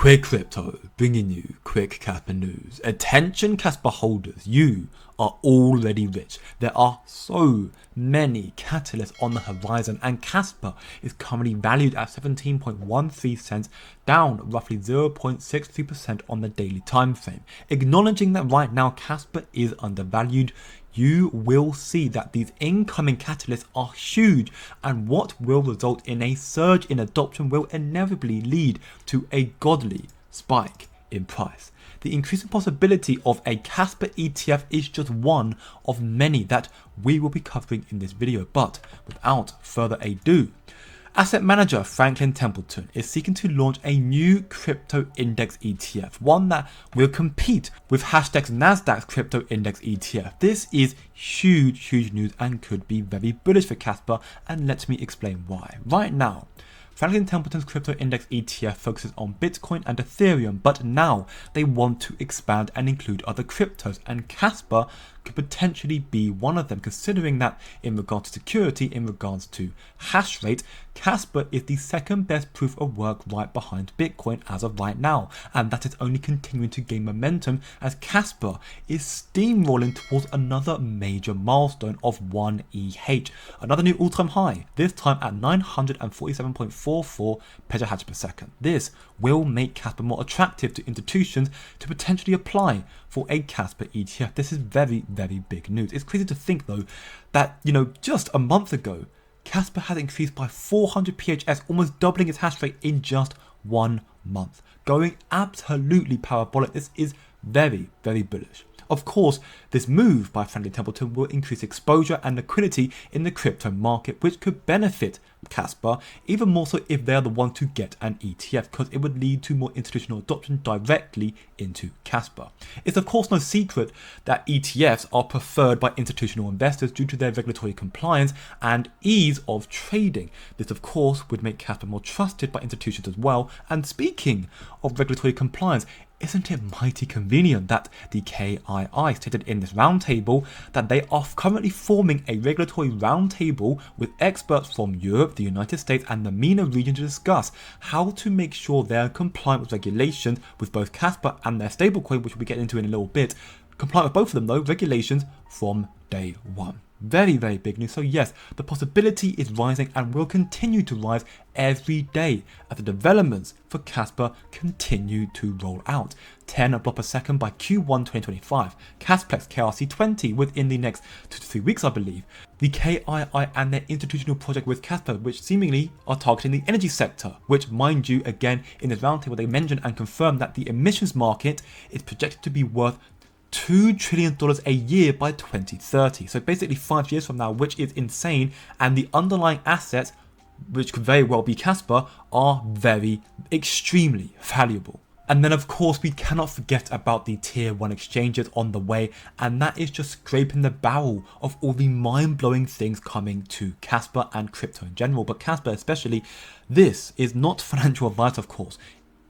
Quick Crypto, bringing you quick Casper news. Attention Casper holders, you are already rich. There are so many catalysts on the horizon, and Casper is currently valued at 17.13 cents, down roughly 0.63% on the daily time frame. Acknowledging that right now Casper is undervalued, you will see that these incoming catalysts are huge, and what will result in a surge in adoption will inevitably lead to a godly spike in price. The increasing possibility of a Kaspa ETF is just one of many that we will be covering in this video, but without further ado, asset manager Franklin Templeton is seeking to launch a new crypto index ETF, one that will compete with Nasdaq's crypto index ETF. This is huge news and could be very bullish for Casper, and let me explain why. Right now, Franklin Templeton's crypto index ETF focuses on Bitcoin and Ethereum, but now they want to expand and include other cryptos, and Casper could potentially be one of them, considering that in regards to security, in regards to hash rate, Casper is the second best proof of work right behind Bitcoin as of right now, and that is only continuing to gain momentum as Casper is steamrolling towards another major milestone of 1 EH, another new all-time high, this time at 947.44 petahash per second. This will make Casper more attractive to institutions to potentially apply for a Casper ETF. This is very big news. It's crazy to think though that, just a month ago, Casper has increased by 400 PHS, almost doubling its hash rate in just 1 month. Going absolutely parabolic. This is very bullish. Of course, this move by Franklin Templeton will increase exposure and liquidity in the crypto market, which could benefit Casper even more so if they're the ones to get an ETF, because it would lead to more institutional adoption directly into Casper. It's of course no secret that ETFs are preferred by institutional investors due to their regulatory compliance and ease of trading. This of course would make Casper more trusted by institutions as well. And speaking of regulatory compliance, isn't it mighty convenient that the KII stated in this roundtable that they are currently forming a regulatory roundtable with experts from Europe, the United States and the MENA region to discuss how to make sure they are compliant with regulations with both Casper and their stablecoin, which we'll get into in a little bit. Compliant with both of them though, regulations from day one. Very big news. So yes, the possibility is rising and will continue to rise every day as the developments for Casper continue to roll out. 10 block per second by Q1 2025. Kasplex Krc20 within the next 2 to 3 weeks, I believe. The KII and their institutional project with Casper, which seemingly are targeting the energy sector, which mind you, again, in this roundtable they mentioned and confirmed that the emissions market is projected to be worth $2 trillion a year by 2030. So basically 5 years from now, which is insane. And the underlying assets, which could very well be Casper, are extremely valuable. And then of course we cannot forget about the tier 1 exchanges on the way, and that is just scraping the barrel of all the mind-blowing things coming to Casper and crypto in general, but Casper especially. This is not financial advice of course.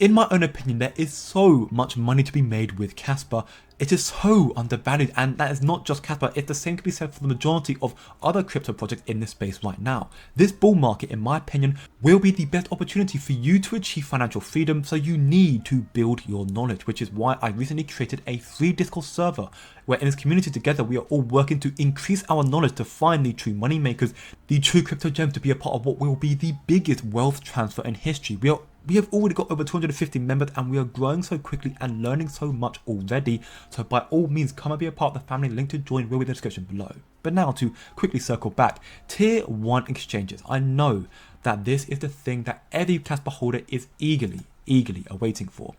In my own opinion, there is so much money to be made with Casper. It is so undervalued, and that is not just Casper, it's the same can be said for the majority of other crypto projects in this space right now. This bull market, in my opinion, will be the best opportunity for you to achieve financial freedom, so you need to build your knowledge, which is why I recently created a free Discord server where in this community together we are all working to increase our knowledge to find the true money makers, the true crypto gems, to be a part of what will be the biggest wealth transfer in history. We have already got over 250 members and we are growing so quickly and learning so much already. So by all means, come and be a part of the family. Link to join will be in the description below. But now to quickly circle back, tier 1 exchanges. I know that this is the thing that every Casper holder is eagerly awaiting for.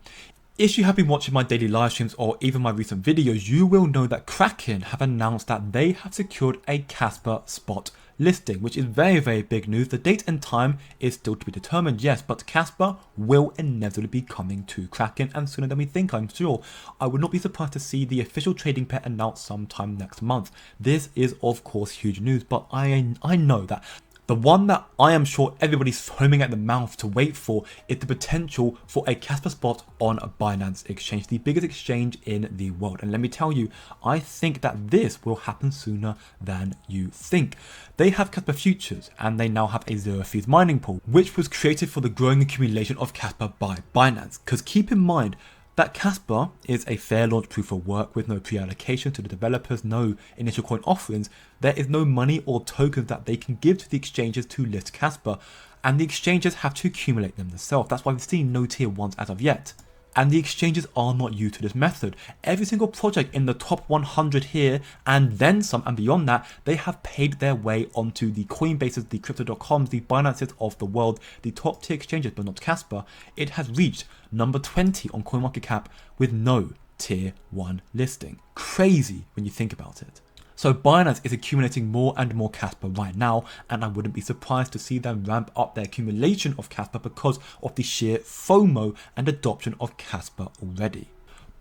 If you have been watching my daily live streams or even my recent videos, you will know that Kraken have announced that they have secured a Casper spot listing, which is very big news. The date and time is still to be determined, yes, but Casper will inevitably be coming to Kraken, and sooner than we think, I'm sure. I would not be surprised to see the official trading pair announced sometime next month. This is of course huge news, but I know that The one that I am sure everybody's foaming at the mouth to wait for is the potential for a Kaspa spot on a Binance exchange, the biggest exchange in the world. And let me tell you, I think that this will happen sooner than you think. They have Kaspa futures and they now have a zero fees mining pool, which was created for the growing accumulation of Kaspa by Binance. Because keep in mind, that Kaspa is a fair launch proof of work with no pre-allocation to the developers, no initial coin offerings. There is no money or tokens that they can give to the exchanges to list Kaspa, and the exchanges have to accumulate them themselves. That's why we've seen no tier 1s as of yet. And the exchanges are not used to this method. Every single project in the top 100 here, and then some and beyond that, they have paid their way onto the Coinbases, the Crypto.coms, the Binances of the world, the top tier exchanges, but not Kaspa. It has reached number 20 on CoinMarketCap with no tier 1 listing. Crazy when you think about it. So Binance is accumulating more and more Kaspa right now, and I wouldn't be surprised to see them ramp up their accumulation of Kaspa because of the sheer FOMO and adoption of Kaspa already.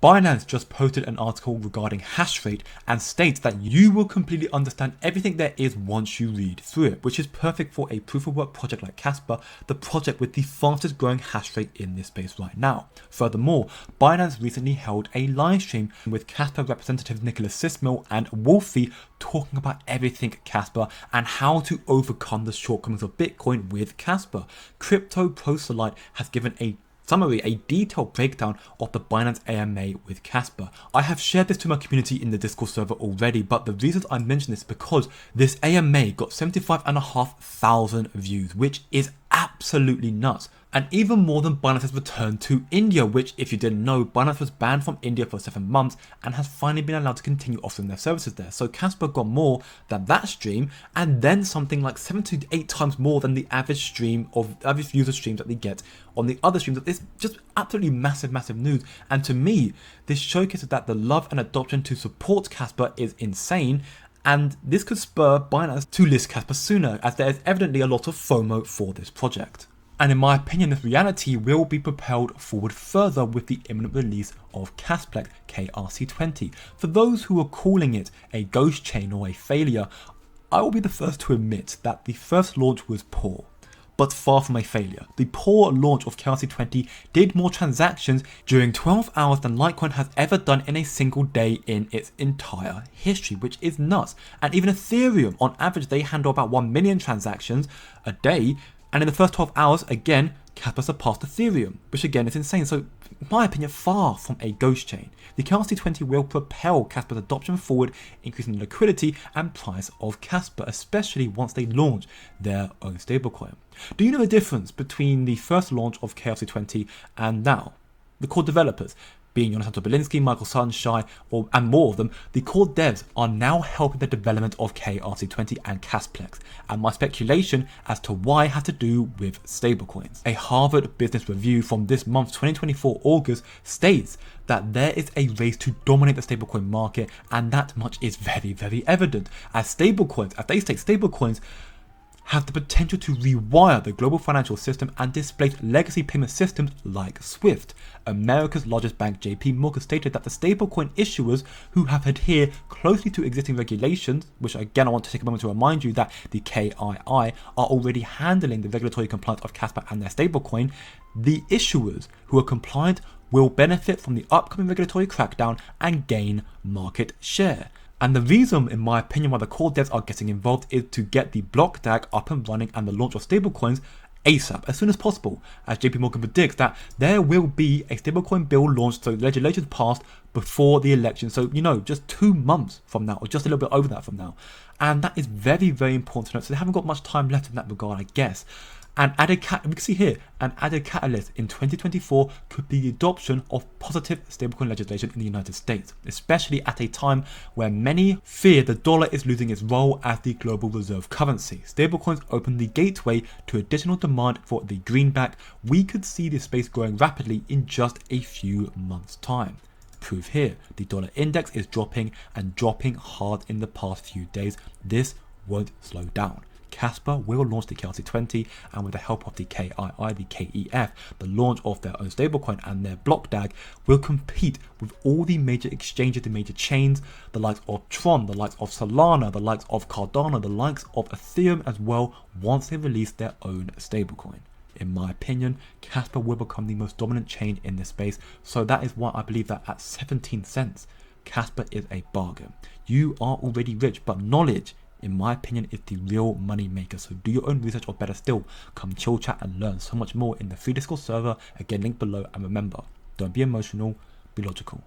Binance just posted an article regarding hash rate and states that you will completely understand everything there is once you read through it, which is perfect for a proof of work project like Kaspa, the project with the fastest growing hash rate in this space right now. Furthermore, Binance recently held a live stream with Kaspa representatives Nicholas Sismill and Wolfie talking about everything Kaspa and how to overcome the shortcomings of Bitcoin with Kaspa. Crypto Proselyte has given a detailed breakdown of the Binance AMA with Kaspa. I have shared this to my community in the Discord server already, but the reasons I mention this is because this AMA got 75,500 views, which is absolutely nuts. And even more than Binance's return to India, which, if you didn't know, Binance was banned from India for 7 months and has finally been allowed to continue offering their services there. So Kaspa got more than that stream, and then something like 7 to 8 times more than the average user streams that they get on the other streams. It's just absolutely massive news. And to me, this showcases that the love and adoption to support Kaspa is insane. And this could spur Binance to list Kaspa sooner, as there is evidently a lot of FOMO for this project. And in my opinion, this reality will be propelled forward further with the imminent release of Kasplex KRC20. For those who are calling it a ghost chain or a failure, I will be the first to admit that the first launch was poor, but far from a failure. The poor launch of KRC20 did more transactions during 12 hours than Litecoin has ever done in a single day in its entire history, which is nuts. And even Ethereum, on average, they handle about 1 million transactions a day. And in the first 12 hours, again, Kaspa surpassed Ethereum, which again is insane. So, in my opinion, far from a ghost chain. The KRC20 will propel Kaspa's adoption forward, increasing the liquidity and price of Kaspa, especially once they launch their own stablecoin. Do you know the difference between the first launch of KRC20 and now? The core developers, being Jonathan Topolinsky, Michael Sunshine, and more of them, the core devs are now helping the development of KRC20 and Casplex. And my speculation as to why has to do with stablecoins. A Harvard Business Review from this month's 2024 August states that there is a race to dominate the stablecoin market, and that much is very evident, as stablecoins, as they state, stablecoins have the potential to rewire the global financial system and displace legacy payment systems like SWIFT. America's largest bank, JP Morgan, stated that the stablecoin issuers who have adhered closely to existing regulations, which again I want to take a moment to remind you that the KII are already handling the regulatory compliance of Kaspa and their stablecoin, the issuers who are compliant will benefit from the upcoming regulatory crackdown and gain market share. And the reason, in my opinion, why the core devs are getting involved is to get the block DAG up and running and the launch of stablecoins ASAP, as soon as possible, as JP Morgan predicts that there will be a stablecoin bill launched, so legislation passed before the election, so just 2 months from now, or just a little bit over that from now. And that is very important to note, so they haven't got much time left in that regard, I guess. We can see here, an added catalyst in 2024 could be the adoption of positive stablecoin legislation in the United States, especially at a time where many fear the dollar is losing its role as the global reserve currency. Stablecoins open the gateway to additional demand for the greenback. We could see this space growing rapidly in just a few months' time. Proof here, the dollar index is dropping and dropping hard in the past few days. This won't slow down. Kaspa will launch the Krc20, and with the help of the KII, the KEF, the launch of their own stablecoin and their block DAG will compete with all the major exchanges, the major chains, the likes of Tron, the likes of Solana, the likes of Cardano, the likes of Ethereum as well, once they release their own stablecoin. In my opinion, Casper will become the most dominant chain in this space, so that is why I believe that at 17 cents, Casper is a bargain. You are already rich, but knowledge, in my opinion, is the real money maker. So do your own research, or better still, come chill chat and learn so much more in the free Discord server, again linked below. And remember, don't be emotional, be logical.